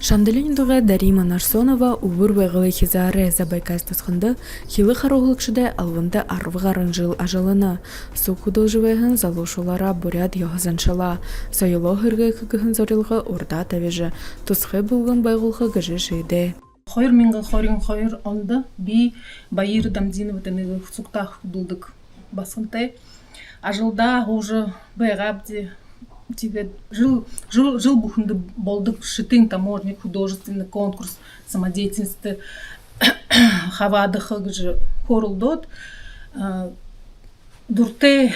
Шандалиндуга Дарима Нарсонова увыр вегылы хизаре Забайкайстасхында хилы харуглыкшыда алвында арвыгарың жыл ажалына. Сукудыл живэхэн залушулара бурят яхазаншала. Сайыло хыргы кыгыхын зорилғы урда тавежы. Тусхы булгын байгулхы гыжы жиде. Хойр мингал хорин хойр онда би Баир Дамдиновы суктах булдык басынтай. Ажылда уже байгабди жил бухынды болдык шитын таможник художественный конкурс самодеятельности хавадыхы гыжы хорулдот дурте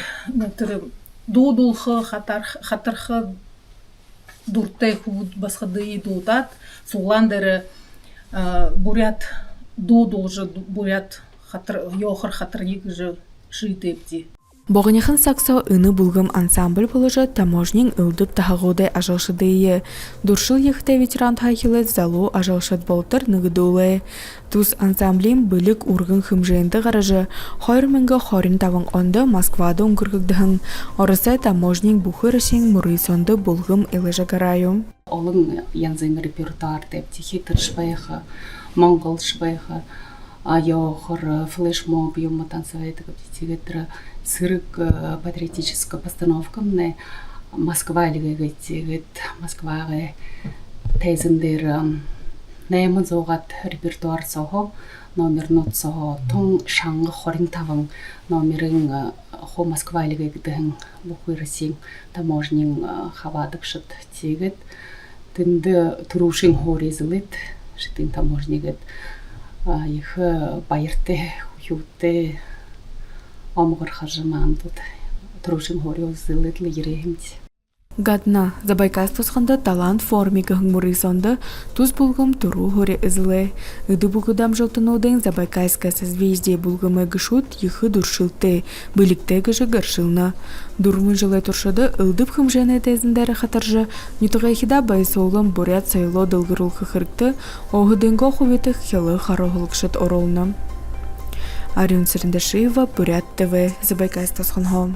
дудулхы хатархы дурте худ басхады дудат сугландары бурят дудул же бурят хатар йохар хатарник же шитепти. Боғынехан саксо ыны булгым ансамбль положа таможнин ылдып тахагуды ажалшыдые. Дуршыл ехте ветеран тахилет залу ажалшыд болтыр ныгыдулы. Туз ансамблим былик ургын хымжейнды гаражы. Хойр мэнгэ хорин тавың онды Москвада унгыргыдыхын. Орысы таможнин бухы рашин мурысонды булгым илыжа гараю. Олың янзын репертуар депти хитр швейха, монгол швейха, айохор флешмоб юма танцевает как сырык патриотическая постановка мне Москва лигает Москва тезендер найман зогат репертуар сохо номер нот сохо тон шанг хорин таван номерин хо Москва лигает дэн бухырсин таможнин хавадыпшыт тигет тынды турушин хоризлит шитин таможнигет их байрте юте Омгор харжаман тут турушин хоризлит лирехимти. Гадна Забайкайстасханда талант формига мурысонды туз булгым туру хоре изле. Ыды бугудам жолтынудың Забайкайская созвездие булгымы гышут ехы дуршылты, быликте гыжы гыршылна. Дурмын жылы туршыды ылдып хымжене тезіндері хатаржы, нютығайхида байсолым бурят сайло дылгырулхы хыркты, оғыдынго хуветых хелы харохылыкшыт оролна. Арюн Сырындашиева, Бурят ТВ, Забайкайстасханхо.